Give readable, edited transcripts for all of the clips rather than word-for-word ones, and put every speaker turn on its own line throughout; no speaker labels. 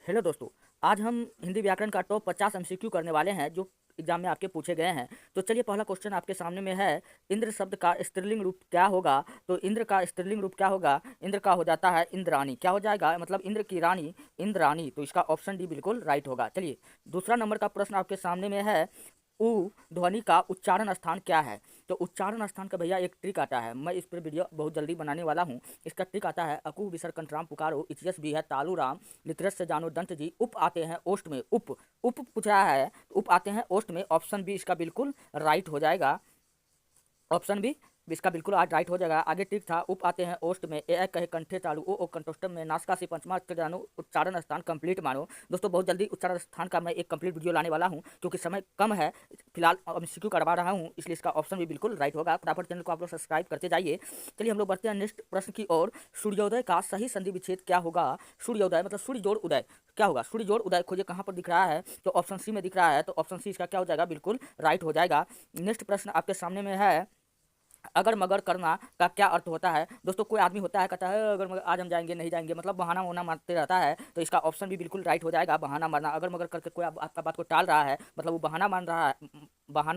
Hello दोस्तों। आज हम हिंदी व्याकरण का टॉप 50 एमसीक्यू करने वाले हैं जो एग्जाम में आपके पूछे गए हैं। तो चलिए, पहला क्वेश्चन आपके सामने में है, इंद्र शब्द का स्त्रीलिंग रूप क्या होगा। तो इंद्र का स्त्रीलिंग रूप क्या होगा? इंद्र का हो जाता है इंद्राणी। क्या हो जाएगा? मतलब इंद्र की रानी इंद्राणी। तो इसका ऑप्शन डी बिल्कुल राइट होगा। चलिए, दूसरा नंबर का प्रश्न आपके सामने में है, उ ध्वनि का उच्चारण स्थान क्या है। तो उच्चारण स्थान का भैया एक ट्रिक आता है, मैं इस पर वीडियो बहुत जल्दी बनाने वाला हूँ। इसका ट्रिक आता है, अकु विसर कंठराम पुकारो, इचियस भी है तालू राम, लितरस से जानो दंत जी, उप आते हैं ओष्ट में। उप उप पूछ रहा है, उप आते हैं ओष्ट में। ऑप्शन बी इसका बिल्कुल राइट हो जाएगा। ऑप्शन बी इसका बिल्कुल आज राइट हो जाएगा। आगे ठीक था, उप आते हैं ओष्ट में, ए कहे कंठे चालू, ओ कंठोष्टम में, नासिका से पंचमा अक्षर जानो, उच्चारण स्थान कंप्लीट मानो। दोस्तों, बहुत जल्दी उच्चारण स्थान का मैं एक कंप्लीट वीडियो लाने वाला हूं, क्योंकि समय कम है। फिलहाल एमसीक्यू करवा रहा हूं, इसलिए इसका ऑप्शन भी बिल्कुल राइट होगा। फटाफट चैनल को आप लोग सब्सक्राइब करते जाइए। चलिए, हम लोग बढ़ते हैं नेक्स्ट प्रश्न की ओर। सूर्योदय का सही संधि विच्छेद क्या होगा? सूर्योदय मतलब सूर्य जोड़ उदय क्या होगा? सूर्य जोड़ उदय खोजिए, कहाँ पर दिख रहा है? तो ऑप्शन सी में दिख रहा है। तो ऑप्शन सी इसका क्या हो जाएगा? बिल्कुल राइट हो जाएगा। नेक्स्ट प्रश्न आपके सामने में है, अगर मगर करना का क्या अर्थ होता है। दोस्तों, कोई आदमी होता है कहता है अगर मगर आज हम जाएंगे नहीं जाएंगे, मतलब बहाना वहाना मारते रहता है। तो इसका ऑप्शन भी बिल्कुल राइट हो जाएगा, बहाना मारना। अगर मगर करके कोई आपका बात को टाल रहा है, मतलब वो बहाना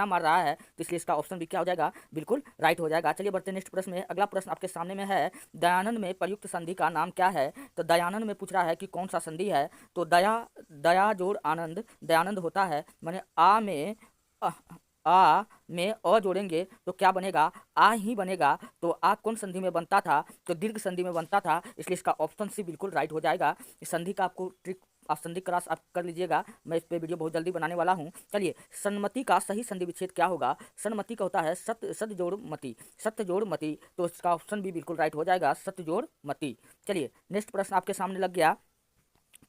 मार रहा है, तो इसलिए इसका ऑप्शन भी क्या हो जाएगा? बिल्कुल राइट हो जाएगा। चलिए, बढ़ते नेक्स्ट प्रश्न में। अगला प्रश्न आपके सामने में है, दयानंद में प्रयुक्त संधि का नाम क्या है। तो दयानंद में पूछ रहा है कि कौन सा संधि है। तो दया जोड़ आनंद दयानंद होता है। मैंने आ में अ जोड़ेंगे तो क्या बनेगा? आ ही बनेगा। तो आ कौन संधि में बनता था? तो दीर्घ संधि में बनता था, इसलिए इसका ऑप्शन सी बिल्कुल राइट हो जाएगा। इस संधि का आपको ट्रिक आप संधि क्रॉस आप कर लीजिएगा, मैं इस पे वीडियो बहुत जल्दी बनाने वाला हूँ। चलिए, सन्मति का सही संधि विच्छेद क्या होगा? सन्मति का होता है सत्य जोड़ मति, सत्य जोड़ मति। तो इसका ऑप्शन भी बिल्कुल राइट हो जाएगा, सत्य जोड़ मति। चलिए, नेक्स्ट प्रश्न आपके सामने लग गया,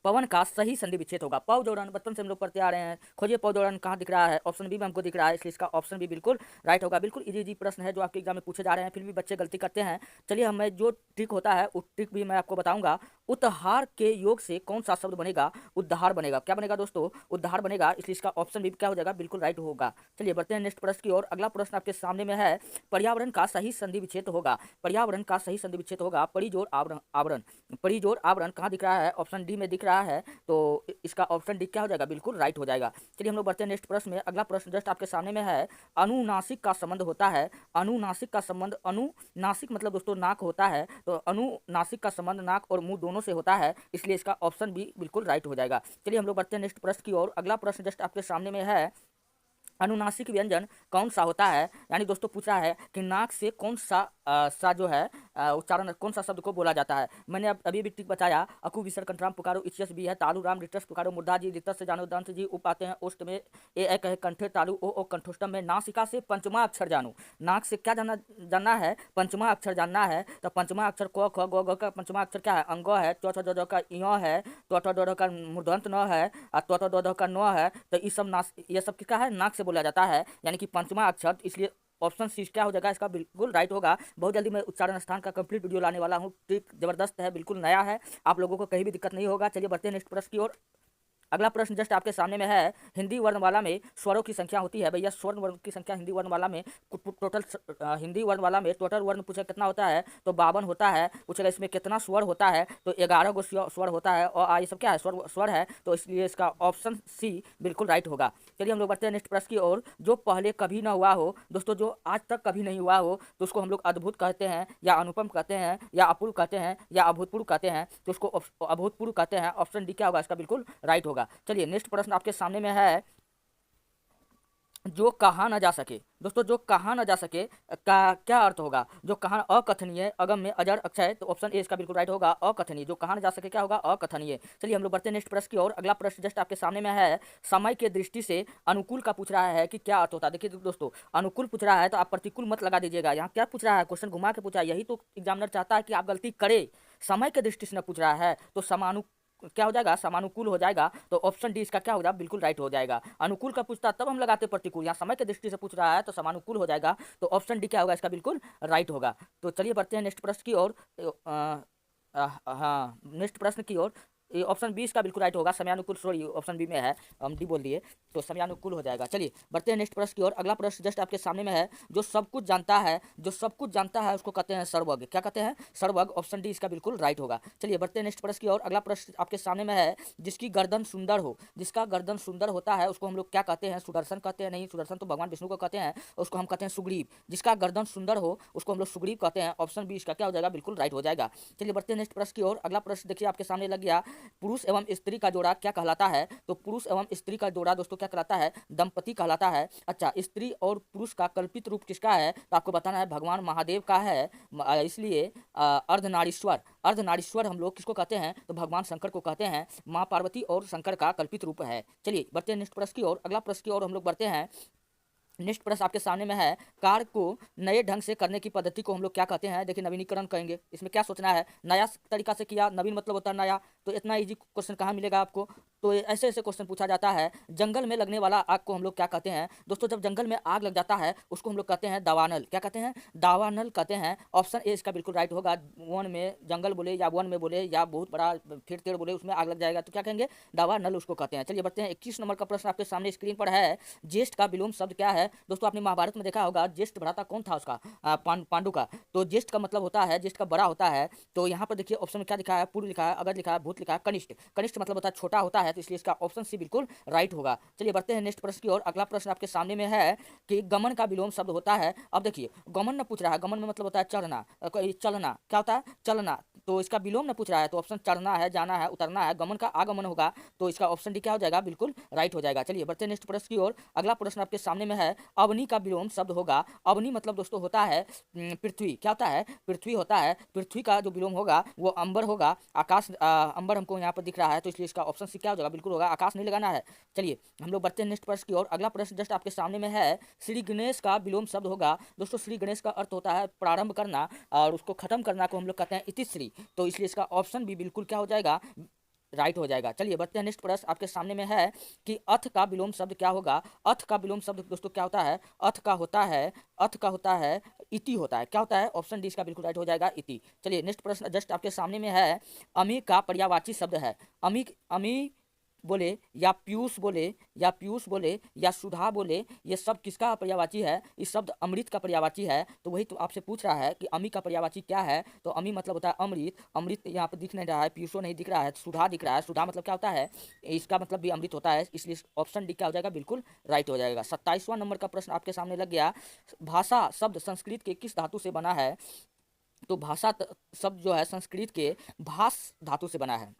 पवन का सही संधि विच्छेद होगा। पव जोड़न बचपन से हम लोग पढ़ते आ रहे हैं, खोजिए पव जोड़न कहाँ दिख रहा है। ऑप्शन बी में हमको दिख रहा है, इसलिए इसका ऑप्शन भी बिल्कुल राइट होगा। बिल्कुल इजी इजी प्रश्न है जो आपके एग्जाम में पूछे जा रहे हैं, फिर भी बच्चे गलती करते हैं। चलिए, हमें जो ट्रिक होता है वो ट्रिक भी मैं आपको बताऊंगा। उद्धार के योग से कौन सा शब्द बनेगा? उद्धार बनेगा। क्या बनेगा दोस्तों? उद्धार बनेगा, इसलिए इसका ऑप्शन भी क्या हो जाएगा? बिल्कुल राइट होगा। चलिए, बढ़ते हैं नेक्स्ट प्रश्न की ओर। अगला प्रश्न आपके सामने में है, पर्यावरण का सही संधि विच्छेद होगा। पर्यावरण का सही संधि विच्छेद होगा परिजोड़ आवरण आवरण। परिजोड़ आवरण कहाँ दिख रहा है? ऑप्शन डी में दिख रहा है। तो इसका ऑप्शन डी क्या हो जाएगा? बिल्कुल राइट हो जाएगा। चलिए, हम लोग बढ़ते हैं नेक्स्ट प्रश्न में। अगला प्रश्न जस्ट आपके सामने में है, अनुनासिक का संबंध होता है। अनुनासिक का संबंध, अनुनासिक मतलब दोस्तों नाक होता है, तो अनुनासिक का संबंध नाक और मुंह दोनों से होता है, इसलिए इसका ऑप्शन भी बिल्कुल राइट हो जाएगा। चलिए, हम लोग बढ़ते हैं नेक्स्ट प्रश्न की ओर। अगला प्रश्न जस्ट आपके सामने में है, अनुनासिक व्यंजन कौन सा होता है। यानी दोस्तों पूछ रहा है कि नाक से कौन सा सा जो है उच्चारण, कौन सा शब्द को बोला जाता है। मैंने अभी भी ठीक बताया, अकु विसर कंठराम पुकारो, इचियस भी है तालु राम, रिटस पुकारो मुर्दा जी, रितस से जानो दंत जी, उप आते हैं ओष्ट में, ए कहे कंठे तालु, ओ कंठोष्टम में, नासिका से पंचमा अक्षर जानो। नाक से क्या जानना है? पंचमा अक्षर जानना है। तो पंचमा अक्षर क ख ग घ का पंचमा अक्षर क्या है? अंग है। च छ ज झ का इय है, ट ठ ड ढ का मूर्धन्त न है, और ट ट ड ढ का न है। तो ये सब क्या है? नाक से बोला जाता है, यानी कि पंचमा अक्षर, इसलिए ऑप्शन सी क्या हो जाएगा? इसका बिल्कुल राइट होगा। बहुत जल्दी मैं उच्चारण स्थान का कंप्लीट वीडियो लाने वाला हूँ, ट्रिक जबरदस्त है, बिल्कुल नया है, आप लोगों को कहीं भी दिक्कत नहीं होगा। चलिए, बढ़ते हैं नेक्स्ट प्रश्न की ओर। अगला प्रश्न जस्ट आपके सामने में है, हिंदी वर्णमाला में स्वरों की संख्या होती है। भैया, स्वर्ण वर्ण की संख्या हिंदी वर्णमाला में टोटल, हिंदी वर्णमाला में टोटल वर्ण पूछे कितना होता है? तो 52 होता है। पूछेगा इसमें कितना स्वर होता है? तो 11 गो स्वर होता है, और ये सब क्या है? स्वर है, तो इसलिए इसका ऑप्शन सी बिल्कुल राइट होगा। चलिए, हम लोग बढ़ते हैं नेक्स्ट प्रश्न की ओर। जो पहले कभी ना हुआ हो, दोस्तों जो आज तक कभी नहीं हुआ हो, तो उसको हम लोग अद्भुत कहते हैं, या अनुपम कहते हैं, या अपूर्व कहते हैं, या अभूतपूर्व कहते हैं। तो उसको अभूतपूर्व कहते हैं। ऑप्शन डी क्या होगा? इसका बिल्कुल राइट होगा। चलिए, नेक्स्ट प्रश्न आपके सामने में है, जो कहा न जा सके। दोस्तों, जो कहा न जा सके का क्या अर्थ होगा? जो कहा, अकथनीय, अगम्य, अजर, अक्षय। तो ऑप्शन ए इसका बिल्कुल राइट होगा, अकथनीय। जो कहा न जा सके क्या होगा? अकथनीय। चलिए, हम लोग बढ़ते हैं नेक्स्ट प्रश्न की ओर। अगला प्रश्न जस्ट आपके सामने में है, समय के दृष्टि से अनुकूल का पूछ रहा है कि क्या अर्थ होता है। देखिए दोस्तों, अनुकूल पूछ रहा है तो आप प्रतिकूल मत लगा दीजिएगा। यहाँ क्या पूछ रहा है? क्वेश्चन घुमा के पूछा है, यही तो एग्जामिनर चाहता है कि आप गलती करे। समय के दृष्टि से न पूछ रहा है, तो समानु क्या हो जाएगा? समानुकूल हो जाएगा। तो ऑप्शन डी इसका क्या हो जाएगा? बिल्कुल राइट हो जाएगा। अनुकूल का पूछता तब हम लगाते प्रतिकूल, यहाँ समय के दृष्टि से पूछ रहा है तो समानुकूल हो जाएगा। तो ऑप्शन डी क्या होगा? इसका बिल्कुल राइट होगा। तो चलिए, बढ़ते हैं नेक्स्ट प्रश्न की ओर। हाँ, नेक्स्ट प्रश्न की ओर। ये ऑप्शन बी इसका बिल्कुल राइट होगा, समयानुकूल, सॉरी ऑप्शन बी में है, हम डी बोल दिए, तो समयानुकूल हो जाएगा। चलिए बढ़ते हैं नेक्स्ट प्रश्न की ओर। अगला प्रश्न जस्ट आपके सामने में है, जो सब कुछ जानता है, जो सब कुछ जानता है उसको कहते हैं सर्वज्ञ। क्या कहते हैं? सर्वज्ञ। ऑप्शन डी इसका बिल्कुल राइट होगा। चलिए बढ़ते हैं नेक्स्ट प्रश्न की ओर। अगला प्रश्न आपके सामने में है, जिसकी गर्दन सुंदर हो, जिसका गर्दन सुंदर होता है उसको हम लोग क्या कहते हैं? सुदर्शन कहते हैं? नहीं, सुदर्शन तो भगवान विष्णु को कहते हैं, उसको हम कहते हैं सुग्रीव। जिसका गर्दन सुंदर हो उसको हम लोग सुग्रीव कहते हैं। ऑप्शन बी इसका क्या हो जाएगा? बिल्कुल राइट हो जाएगा। चलिए बढ़ते हैं नेक्स्ट प्रश्न की ओर। अगला प्रश्न देखिए आपके सामने लग गया, पुरुष एवं स्त्री का जोड़ा क्या कहलाता है? तो पुरुष एवं स्त्री का जोड़ा दोस्तों क्या कहलाता है? दंपति कहलाता है। अच्छा, स्त्री और पुरुष का कल्पित रूप किसका है? तो आपको बताना है भगवान महादेव का है, इसलिए अर्धनारीश्वर, अर्धनारीश्वर हम लोग किसको कहते हैं? तो भगवान शंकर को कहते हैं। माँ पार्वती और शंकर का कल्पित रूप है। चलिए बढ़ते हैं नेक्स्ट प्रश्न की ओर। अगला प्रश्न की ओर हम लोग बढ़ते हैं। नेक्स्ट प्रश्न आपके सामने में है, कार्य को नए ढंग से करने की पद्धति को हम लोग क्या कहते हैं? देखिए नवीनीकरण कहेंगे। इसमें क्या सोचना है? नया तरीका से किया, नवीन मतलब होता है नया, तो इतना इजी क्वेश्चन कहाँ मिलेगा आपको? तो ऐसे ऐसे क्वेश्चन पूछा जाता है। जंगल में लगने वाला आग को हम लोग क्या कहते हैं? दोस्तों जब जंगल में आग लग जाता है उसको हम लोग कहते हैं दावानल। क्या कहते हैं? दावानल कहते हैं। ऑप्शन ए इसका बिल्कुल राइट होगा। वन में जंगल बोले या वन में बोले या बहुत बड़ा फिर तेड़ बोले उसमें आग लग जाएगा तो क्या कहेंगे? दावानल उसको कहते हैं। चलिए बढ़ते हैं 21 नंबर का प्रश्न आपके सामने स्क्रीन पर है, ज्येष्ठ का विलोम शब्द क्या है? दोस्तों आपने महाभारत में देखा होगा, ज्येष्ठ भ्राता कौन था उसका? पांडु का। तो ज्येष्ठ का मतलब होता है, ज्येष्ठ का बड़ा होता है। तो यहाँ पर देखिए ऑप्शन में क्या लिखा है? पूर्व लिखा है, अगर लिखा है, भूत लिखा है, कनिष्ठ। कनिष्ठ मतलब होता है छोटा होता है, तो इसलिए इसका ऑप्शन सी बिल्कुल राइट होगा। चलिए बढ़ते हैं नेक्स्ट प्रश्न की ओर। अगला प्रश्न आपके सामने में है कि गमन का विलोम शब्द होता है। अब देखिए गमन न पूछ रहा है, गमन में मतलब होता है चढ़ना, चलना। क्या होता है? चलना। तो इसका विलोम न पूछ रहा है, तो ऑप्शन चढ़ना है, जाना है, उतरना है। गमन का आगमन होगा, तो इसका ऑप्शन डी क्या हो जाएगा? बिल्कुल राइट हो जाएगा। चलिए बढ़ते हैं नेक्स्ट प्रश्न की ओर। अगला प्रश्न आपके सामने में है, अवनी का विलोम शब्द होगा। अवनी मतलब दोस्तों होता है पृथ्वी। क्या होता है? पृथ्वी होता है। पृथ्वी का जो विलोम होगा वो अंबर होगा। आकाश, अंबर हमको यहाँ पर दिख रहा है, तो इसलिए इसका ऑप्शन सी क्या हो जाएगा? बिल्कुल होगा, आकाश नहीं लगाना है। चलिए हम लोग बढ़ते हैं नेक्स्ट प्रश्न की ओर। अगला प्रश्न जस्ट आपके सामने में है, श्री गणेश का विलोम शब्द होगा। दोस्तों श्री गणेश का अर्थ होता है प्रारंभ करना, और उसको खत्म करना को हम लोग कहते हैं इतिश्री। तो इसलिए इसका ऑप्शन भी बिल्कुल क्या हो जाएगा? राइट हो जाएगा। चलिए बढ़ते हैं नेक्स्ट प्रश्न आपके सामने में है कि अथ का विलोम शब्द क्या होगा? अथ का विलोम शब्द दोस्तों क्या होता है? अथ का होता है, अथ का होता है इति होता है। क्या होता है? ऑप्शन डी इसका बिल्कुल राइट हो जाएगा, इति। चलिए नेक्स्ट प्रश्न जस्ट आपके सामने में है, अमी का पर्यायवाची शब्द है। अमी, अमी बोले या पीयूष बोले, या पीयूष बोले या सुधा बोले, ये सब किसका पर्यायवाची है? इस शब्द अमृत का पर्यायवाची है। तो वही तो आपसे पूछ रहा है कि अमी का पर्यायवाची क्या है? तो अमी मतलब होता है अमृत। अमृत यहाँ पर दिख नहीं रहा है, पीयूषो नहीं दिख रहा है, सुधा दिख रहा है। सुधा मतलब क्या होता है? इसका मतलब भी अमृत होता है, इसलिए ऑप्शन डी क्या हो जाएगा? बिल्कुल राइट हो जाएगा। 27वां नंबर का प्रश्न आपके सामने लग गया, भाषा शब्द संस्कृत के किस धातु से बना है? तो भाषा शब्द जो है संस्कृत के भास धातु से बना है।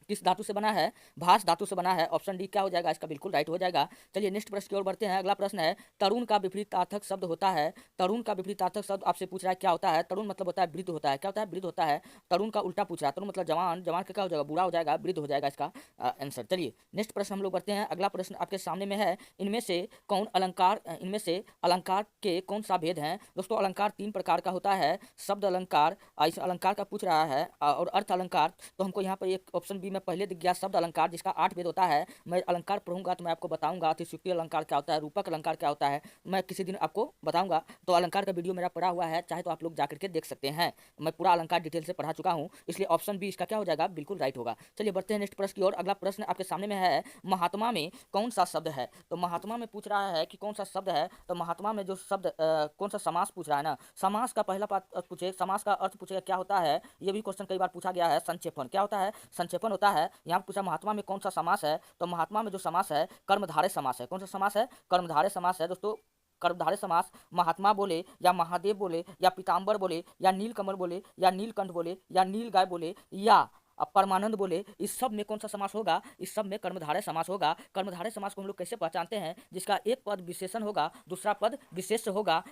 किस धातु से बना है? भास धातु से बना है। ऑप्शन डी क्या हो जाएगा? इसका बिल्कुल राइट हो जाएगा। चलिए नेक्स्ट प्रश्न की ओर बढ़ते हैं। अगला प्रश्न है, तरुण का विपरीतार्थक शब्द होता है। तरुण का विपरीतार्थक शब्द आपसे पूछ रहा है क्या होता है? तरुण मतलब होता है वृद्ध होता है। क्या होता है? वृद्ध होता है। तरुण का उल्टा पूछ रहा है, तरुण मतलब जवान, जवान का क्या हो जाएगा? बुरा हो जाएगा, वृद्ध हो जाएगा इसका आंसर। चलिए नेक्स्ट प्रश्न हम लोग बढ़ते हैं। अगला प्रश्न आपके सामने में है, इनमें से कौन अलंकार, इनमें से अलंकार के कौन सा भेद है? दोस्तों अलंकार 3 प्रकार का होता है, शब्द अलंकार, इस अलंकार का पूछ रहा है, और अर्थ अलंकार। तो हमको यहाँ पर एक ऑप्शन बी में पहले दिख गया, शब्द अलंकार, जिसका 8 भेद होता है। मैं अलंकार पढ़ूंगा तो मैं आपको बताऊंगा अतिशयोक्ति अलंकार क्या होता है, रूपक अलंकार क्या होता है, मैं किसी दिन आपको बताऊंगा। तो अलंकार का वीडियो मेरा पड़ा हुआ है, चाहे तो आप लोग जाकर के देख सकते हैं। मैं पूरा अलंकार डिटेल से पढ़ा चुका हूं, इसलिए ऑप्शन बी इसका क्या हो जाएगा? बिल्कुल राइट होगा। चलिए बढ़ते हैं नेक्स्ट प्रश्न की ओर। अगला प्रश्न आपके सामने में है, महात्मा में कौन सा शब्द है? तो महात्मा में पूछ रहा है कि कौन सा शब्द है। तो महात्मा में जो शब्द कौन सा समास पूछ रहा है ना, समास का पहला पार्ट पूछे, समास का अर्थ पूछेगा क्या होता है। ये भी क्वेश्चन कई बार पूछा गया है। संक्षेपण। क्या होता है? संक्षेपण होता है। यहाँ पूछा महात्मा में कौन सा समास है, तो महात्मा में जो समास है कर्मधारय समास है। कौन सा समास है? कर्मधारय समास है दोस्तों। कर्मधारय समास महात्मा बोले या महादेव बोले या पीताम्बर बोले या नीलकमल बोले या नीलकंठ बोले या नीलगाय बोले या परमानंद बोले, इस सब में कौन सा समास होगा? इस सब में कर्मधारय समास होगा। कर्मधारय समास को हम लोग कैसे पहचानते हैं? जिसका एक पद विशेषण होगा, दूसरा पद विशेष होगा।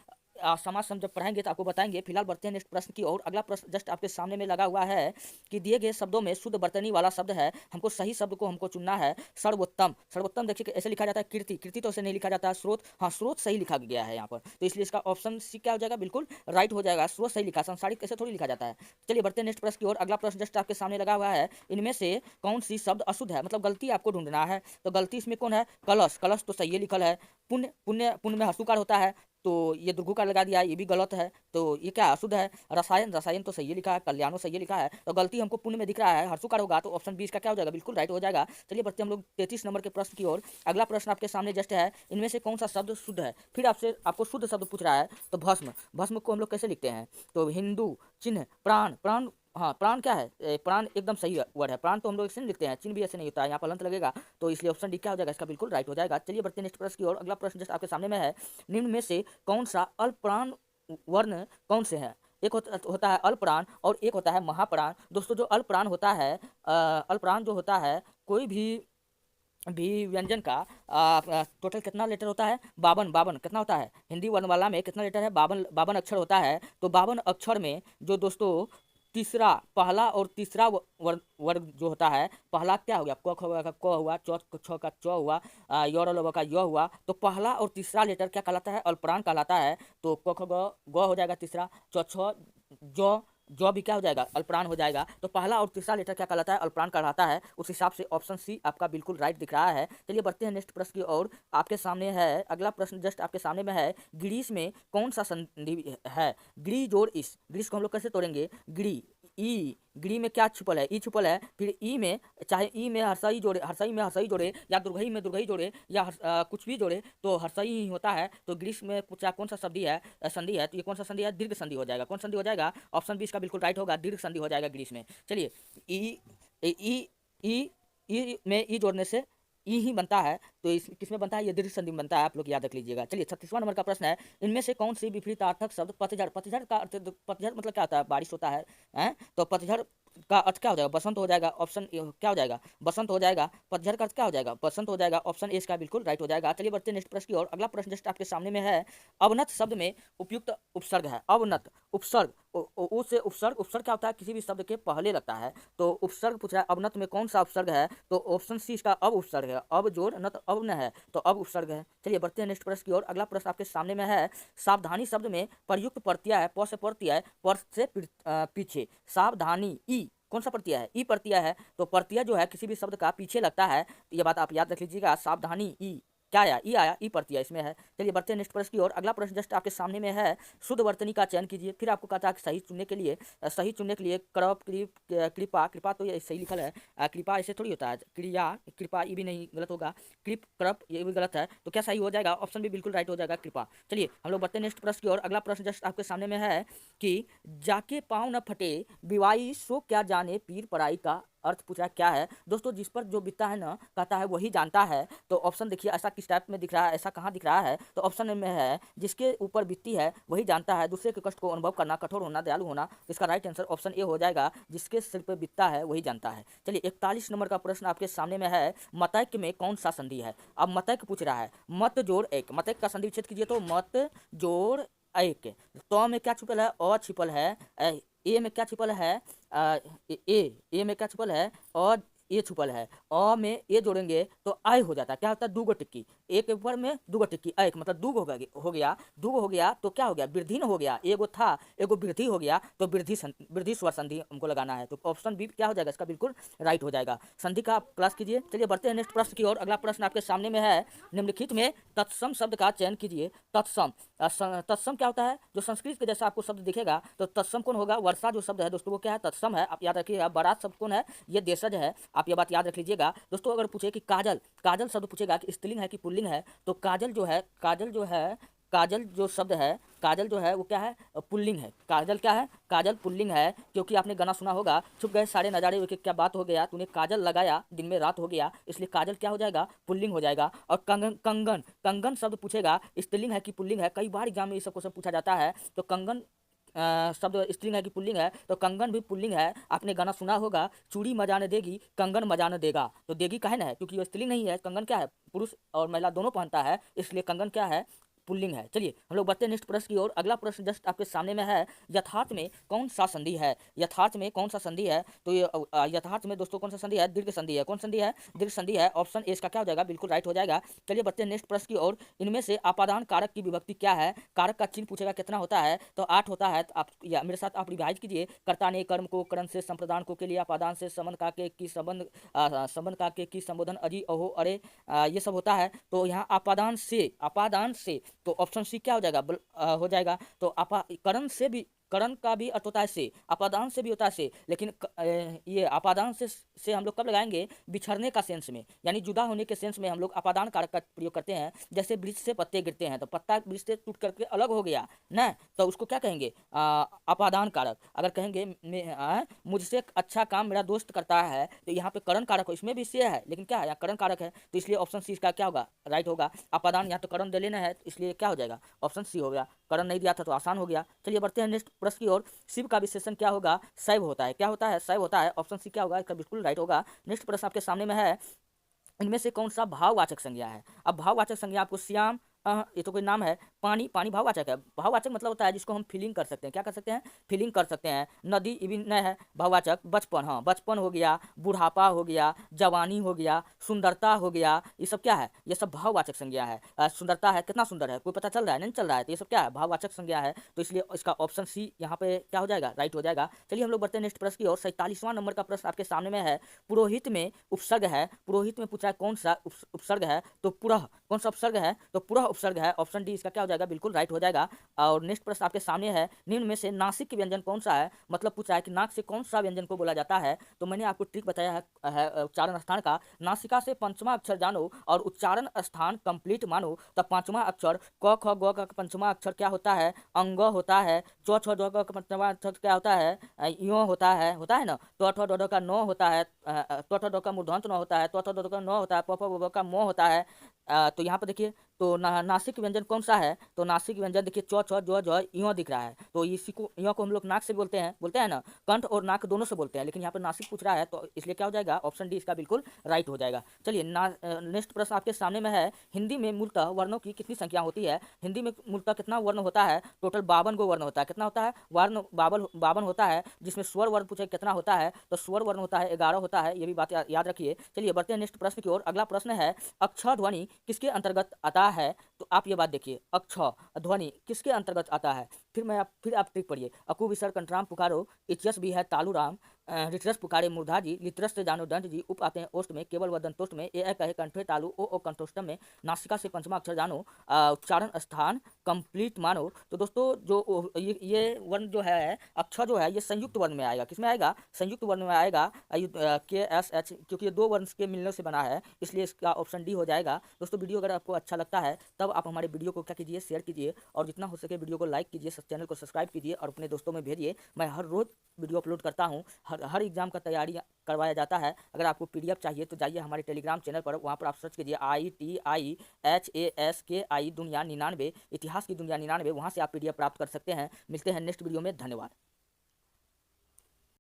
समास हम जब पढ़ाएंगे तो आपको बताएंगे। फिलहाल बढ़ते हैं नेक्स्ट प्रश्न की ओर। अगला प्रश्न जस्ट आपके सामने में लगा हुआ है कि दिए गए शब्दों में शुद्ध वर्तनी वाला शब्द है, हमको सही शब्द को हमको चुनना है। सर्वोत्तम, सर्वोत्तम देखिए ऐसे लिखा जाता है, कीर्ति, कीर्ति तो ऐसे नहीं लिखा जाता है। स्रोत, हाँ स्रोत सही लिखा गया है यहाँ पर, तो इसलिए इसका ऑप्शन सी क्या हो जाएगा? बिल्कुल राइट हो जाएगा। स्रोत सही लिखा, संसारिक कैसे थोड़ी लिखा जाता है। चलिए बढ़ते हैं नेक्स्ट प्रश्न की ओर। अगला प्रश्न जस्ट आपके सामने लगा हुआ है, इनमें से कौन सी शब्द अशुद्ध है, मतलब गलती आपको ढूंढना है। तो गलती इसमें कौन है? कलश, कलश तो सही लिखल है। पुण्य, पुण्य, पुण्य में हसूकार होता है। तो ये दुर्घु लगा दिया, ये भी गलत है। तो ये क्या अशुद्ध है। रसायन, रसायन तो सही लिखा है, कल्याणो सही लिखा है, तो गलती हमको पुण्य में दिख रहा है, हर्षुकार होगा, तो ऑप्शन 20 का क्या हो जाएगा, बिल्कुल राइट हो जाएगा। चलिए बढ़ते हम लोग 33 नंबर के प्रश्न की ओर। अगला प्रश्न आपके सामने जस्ट है, इनमें से कौन सा शब्द शुद्ध है। फिर आपसे आपको शुद्ध शब्द पूछ रहा है। तो भस्म, भस्म को हम लोग कैसे लिखते हैं, तो हिंदू, चिन्ह, प्राण, प्राण, हाँ प्राण क्या है, प्राण एकदम सही वर्ड है। प्राण तो हम लोग ऐसे नहीं लिखते हैं, चिन्ह भी ऐसे नहीं होता है, यहाँ पर अंत लगेगा, तो इसलिए ऑप्शन डी क्या हो जाएगा, इसका बिल्कुल राइट हो जाएगा। चलिए बढ़ते हैं नेक्स्ट प्रश्न की ओर। अगला प्रश्न जस्ट आपके सामने में है, निम्न में से कौन सा अल्पप्राण वर्ण कौन से हैं। एक होता है अल्पप्राण और एक होता है महाप्राण। दोस्तों जो अल्पप्राण होता है, अल्पप्राण जो होता है, कोई भी व्यंजन का टोटल कितना लेटर होता है, 52, 52 कितना होता है, हिंदी वर्णमाला में कितना लेटर है, 52, 52 अक्षर होता है। तो 52 अक्षर में जो दोस्तों तीसरा, पहला और तीसरा वर्ग जो होता है, पहला क्या हो गया, क का क हुआ, छ का च हुआ, य र ल व का य हुआ, तो पहला और तीसरा लेटर क्या कहलाता है, अल्पप्राण कहलाता है। तो क ख ग हो जाएगा तीसरा, च छ ज जो भी क्या हो जाएगा, अल्पप्राण हो जाएगा। तो पहला और तीसरा लेटर क्या कहलाता है, अल्पप्राण कहलाता है। उस हिसाब से ऑप्शन सी आपका बिल्कुल राइट दिख रहा है। चलिए बढ़ते हैं नेक्स्ट प्रश्न की ओर। आपके सामने है अगला प्रश्न जस्ट आपके सामने में है, ग्रीस में कौन सा संधि है। ग्री जोड़ इस, ग्रीस को हम लोग कैसे तोड़ेंगे, ग्री ई, ग्री में क्या छुपल है, ई छुपल है। फिर ई में, चाहे ई में हर्षई जोड़े, हर्षई में हर्षई जोड़े, या दुर्घई में दुर्घई जोड़े, या कुछ भी जोड़े, तो हर्षई ही होता है। तो ग्रीस में पूछा कौन सा संधि है, संधि है, तो ये कौन सा संधि है, दीर्घ संधि हो जाएगा। कौन संधि हो जाएगा, ऑप्शन 20 का बिल्कुल राइट होगा, दीर्घ संधि हो जाएगा ग्रीस में। चलिए ई ई ई ई में ई जोड़ने से ई ही बनता है, तो इस किसमें बनता है, ये दीर्घ संधि में बनता है, आप लोग याद रख लीजिएगा। चलिए 36वां नंबर का प्रश्न है, इनमें से कौन सी विपरीतार्थक शब्द पतझड़, पतझड़ का अर्थ, पतझड़ मतलब क्या होता है, बारिश होता है, तो पतझड़ का अर्थ क्या हो जाएगा, बसंत हो जाएगा। ऑप्शन क्या हो जाएगा, बसंत हो जाएगा। पतझड़ का अर्थ क्या हो जाएगा, बसंत हो जाएगा। ऑप्शन ए इसका बिल्कुल राइट हो जाएगा। चलिए बढ़ते हैं नेक्स्ट प्रश्न की ओर। अगला प्रश्न जस्ट आपके सामने में है, अवनत शब्द में उपयुक्त उपसर्ग है। अवनत उपसर्ग, उससे उपसर्ग, उपसर्ग क्या होता है, किसी भी शब्द के पहले लगता है, तो उपसर्ग पूछ रहा है, अवनत में कौन सा उपसर्ग है, तो ऑप्शन सी इसका अब उपसर्ग है। अब जोड़ नत अवन है, तो अब उपसर्ग है। चलिए बढ़ते हैं नेक्स्ट प्रश्न की ओर। अगला प्रश्न आपके सामने में है, सावधानी शब्द में प्रयुक्त प्रत्यय है, प से प्रत्यय है, पर से पीछे, सावधानी ई कौन सा प्रत्यय है, ई प्रत्यय है। तो प्रत्यय जो है किसी भी शब्द का पीछे लगता है, तो ये बात आप याद रख लीजिएगा। सावधानी ई क्या आया, ई आया, ई प्रत्यय इसमें है। चलिए बढ़ते हैं नेक्स्ट प्रश्न की ओर। अगला प्रश्न जस्ट आपके सामने में है, शुद्ध वर्तनी का चयन कीजिए। फिर आपको कहा था कि सही चुनने के लिए, सही चुनने के लिए कृप, कृपा, कृपा तो ये सही लिखल है, कृपा ऐसे थोड़ी होता है, क्रिया, कृपा ये भी नहीं, गलत होगा, कृप, कृप ये भी गलत है। तो क्या सही हो जाएगा, ऑप्शन भी बिल्कुल राइट हो जाएगा, कृपा। चलिए हम लोग बढ़ते हैं नेक्स्ट प्रश्न की ओर। अगला प्रश्न जस्ट आपके सामने में है कि जाके पाँव न फटे बिवाई सो क्या जाने पीर पराई का अर्थ पूछ रहा है क्या है। दोस्तों जिस पर जो बीतता है ना, कहता है वही जानता है। तो ऑप्शन देखिए ऐसा किस टाइप में दिख रहा है, ऐसा कहाँ दिख रहा है, तो ऑप्शन में है जिसके ऊपर बीतती है वही जानता है, दूसरे के कष्ट को अनुभव करना, कठोर होना, दयालु होना। तो इसका राइट आंसर ऑप्शन ए हो जाएगा, जिसके सिर पर बीतता है वही जानता है। चलिए 41 नंबर का प्रश्न आपके सामने में है, मतैक्य में कौन सा संधि है। अब मतैक्य पूछ रहा है, मत जोड़ एक, मतैक्य का संधि विच्छेद कीजिए, तो मत जोड़ एक। तो में क्या छुपल है, अ छिपल है, ए में क्या छिपल है, ए में क्या छुपल है, और ए छुपल है। अ में ए जोड़ेंगे तो आय हो जाता है, क्या होता है, दूगो टिक्की, एक के ऊपर में दूगो टिक्की, एक मतलब दूगो हो गया, दूगो हो गया तो क्या हो गया, वृद्धि न हो गया, एगो था एगो वृद्धि हो गया, तो वृद्धि स्वर संधि हमको लगाना है। तो ऑप्शन बी क्या हो जाएगा, इसका बिल्कुल राइट हो जाएगा। संधि का आप क्लास कीजिए। चलिए बढ़ते हैं नेक्स्ट प्रश्न की ओर। अगला प्रश्न आपके सामने में है, निम्नलिखित में तत्सम शब्द का चयन कीजिए। तत्सम, तत्सम क्या होता है, जो संस्कृत के जैसा आपको शब्द दिखेगा, तो तत्सम कौन होगा, वर्षा जो शब्द है दोस्तों वो क्या है, तत्सम है। आप याद रखिएगा। बारात शब्द कौन है, ये देशज है, आप ये बात याद रख लीजिएगा। दोस्तों अगर पूछे कि काजल, काजल शब्द पूछेगा कि स्त्रीलिंग है कि पुल्लिंग है, तो काजल जो है, काजल जो है, काजल जो शब्द है, काजल जो है वो क्या है, पुल्लिंग है। काजल क्या है, काजल पुल्लिंग है, क्योंकि आपने गाना सुना होगा, छुप गए सारे नजारे वे क्या बात हो गया, तूने काजल लगाया दिन में रात हो गया, इसलिए काजल क्या हो जाएगा, पुल्लिंग हो जाएगा। और कंगन, कंगन, कंगन शब्द पूछेगा स्त्रीलिंग है कि पुल्लिंग है, कई बार एग्जाम में ये सब क्वेश्चन पूछा जाता है। तो कंगन शब्द स्त्रीलिंग है कि पुल्लिंग है, तो कंगन भी पुल्लिंग है। आपने गाना सुना होगा, चूड़ी मजा न देगी कंगन मजा न देगा, तो देगी काहे ना है, क्योंकि वो स्त्रीलिंग नहीं है, कंगन क्या है, पुरुष और महिला दोनों पहनता है, इसलिए कंगन क्या है, पुल्लिंग है। चलिए हम लोग बढ़ते हैं नेक्स्ट प्रश्न की ओर। अगला प्रश्न जस्ट आपके सामने में है, यथार्थ में कौन सा संधि है। यथार्थ में कौन सा संधि है, तो ये यथार्थ में दोस्तों कौन सा संधि है, दीर्घ संधि है। कौन संधि है, दीर्घ संधि है। ऑप्शन ए इसका क्या हो जाएगा, बिल्कुल राइट हो जाएगा। चलिए बढ़ते हैं नेक्स्ट प्रश्न की ओर। इनमें से अपादान कारक की विभक्ति क्या है। कारक का चिन्ह पूछेगा कितना होता है, तो 8 होता है। तो आप या मेरे साथ आप रिवाइज कीजिए। कर्ता ने कर्म को, करण से संप्रदान को के लिए, अपादान से संबंध का के की संबंध, संबंध का के की संबोधन, अजी अहो अरे, ये सब होता है। तो यहाँ अपादान से, अपादान से तो ऑप्शन सी क्या हो जाएगा, हो जाएगा। तो करण से भी, करण का भी अर्थ होता है से, अपादान से भी होता है से, लेकिन ये अपादान से हम लोग कब लगाएंगे, बिछड़ने का सेंस में, यानी जुदा होने के सेंस में हम लोग अपादान कारक का प्रयोग करते हैं। जैसे वृक्ष से पत्ते गिरते हैं तो पत्ता वृक्ष से टूट करके अलग हो गया ना, तो उसको क्या कहेंगे, अपादान कारक। अगर कहेंगे मुझसे अच्छा काम मेरा दोस्त करता है, तो यहाँ पे करण कारक हो, इसमें भी से है लेकिन क्या है, यहाँ करण कारक है, तो इसलिए ऑप्शन सी इसका क्या होगा, राइट होगा। अपादान यहाँ तो करण दे लेना है, तो इसलिए क्या हो जाएगा, ऑप्शन सी हो गया। करण नहीं दिया था तो आसान हो गया। चलिए बढ़ते हैं नेक्स्ट प्रश्न की ओर। शिव का विशेषण क्या होगा, शैव होता है। क्या होता है, शैव होता है। ऑप्शन सी क्या होगा, इसका बिल्कुल राइट होगा। नेक्स्ट प्रश्न आपके सामने में है, इनमें से कौन सा भाववाचक संज्ञा है। अब भाववाचक संज्ञा आपको श्याम, ये तो कोई नाम है। पानी, पानी भाववाचक है। भाववाचक मतलब होता है जिसको हम फीलिंग कर सकते हैं। क्या कर सकते हैं, फीलिंग कर सकते हैं। नदी ये भी नहीं है भाववाचक। बचपन, हाँ बचपन हो गया, बुढ़ापा हो गया, जवानी हो गया, सुंदरता हो गया, ये सब क्या है, ये सब भाववाचक संज्ञा है। सुंदरता है, कितना सुंदर है, कोई पता चल रहा है, नहीं चल रहा है, तो ये सब क्या है, भाववाचक संज्ञा है। तो इसलिए इसका ऑप्शन सी यहाँ पे क्या हो जाएगा, राइट हो जाएगा। चलिए हम लोग बढ़ते हैं नेक्स्ट प्रश्न की ओर। 47वां नंबर का प्रश्न आपके सामने में है। पुरोहित में उपसर्ग है। पुरोहित में पूछा है कौन सा उपसर्ग है, तो पुरह। कौन सा उपसर्ग है, तो पुरह उपसर्ग है। ऑप्शन डी इसका क्या हो जाएगा, बिल्कुल राइट हो जाएगा। और नेक्स्ट प्रश्न आपके सामने है, निम्न में से नासिक व्यंजन कौन सा है। मतलब पूछा है कि नाक से कौन सा व्यंजन को बोला जाता है। तो मैंने आपको ट्रिक बताया है उच्चारण स्थान का। नासिका से पंचमा अक्षर जानो और उच्चारण स्थान कंप्लीट मानो। तब पांचवा अक्षर क ख ग का पंचमा अक्षर क्या होता है, अंग होता है। च छ ज का पंचमा अक्षर क्या होता है, यो होता है ना। ट ठ ड ढ का न होता है, ट ठ ड का मूर्धन्त न होता है, ट ठ ड का न होता है, प फ ब ब का म होता है। तो यहाँ पर देखिए, तो नासिक व्यंजन कौन सा है, तो नासिक व्यंजन देखिए च छ ज ज यो दिख रहा है। तो इसी को, यो को हम लोग नाक से बोलते हैं ना, कंठ और नाक दोनों से बोलते हैं, लेकिन यहाँ पर नासिक पूछ रहा है, तो इसलिए क्या हो जाएगा, ऑप्शन डी इसका बिल्कुल राइट हो जाएगा। चलिए नेक्स्ट प्रश्न आपके सामने में है। हिंदी में मूलतः वर्णों की कितनी संख्या होती है। हिंदी में मूलतः कितना वर्ण होता है, टोटल 52 गो वर्ण होता है। कितना होता है, वर्ण 52 होता है, जिसमें स्वर वर्ण पूछे कितना होता है, तो स्वर वर्ण होता है 11 होता है। ये भी बात याद रखिए। चलिए बढ़ते हैं नेक्स्ट प्रश्न की ओर। अगला प्रश्न है, अक्षर ध्वनि किसके अंतर्गत आता है। तो आप ये बात देखिए, अक्षर ध्वनि किसके अंतर्गत आता है। फिर आप ट्रिक पढ़िए। अकु विसर कंठराम पुकारो, इचयस भी है तालू राम, रितरस पुकारे मूर्धा जी, लितरस से जानो दंड जी, उप आते हैं ओष्ट में, केवल वदन तोष्ट में, ए कहे कंठे तालु, ओ कंठोष्टम में, नासिका से पंचमा अक्षर जानो, उच्चारण स्थान कंप्लीट मानो। तो दोस्तों जो ये वर्ण जो है, अक्षर जो है, ये संयुक्त वर्ण में आएगा। किसमें आएगा, संयुक्त वर्ण में आएगा, के एस एच, क्योंकि ये दो वर्ण के मिलने से बना है, इसलिए इसका ऑप्शन डी हो जाएगा। दोस्तों वीडियो अगर आपको अच्छा लगता है तब आप हमारे वीडियो को क्या कीजिए, शेयर कीजिए, और जितना हो सके वीडियो को लाइक कीजिए, चैनल को सब्सक्राइब कीजिए और अपने दोस्तों में भेजिए। मैं हर रोज़ वीडियो अपलोड करता हूँ, हर एग्जाम का तैयारी करवाया जाता है। अगर आपको पीडीएफ चाहिए तो जाइए हमारे टेलीग्राम चैनल पर, वहाँ पर आप सर्च कीजिए ITIHASKI दुनिया 99, इतिहास की दुनिया 99, वहाँ से आप पीडीएफ प्राप्त कर सकते हैं। मिलते हैं नेक्स्ट वीडियो में, धन्यवाद।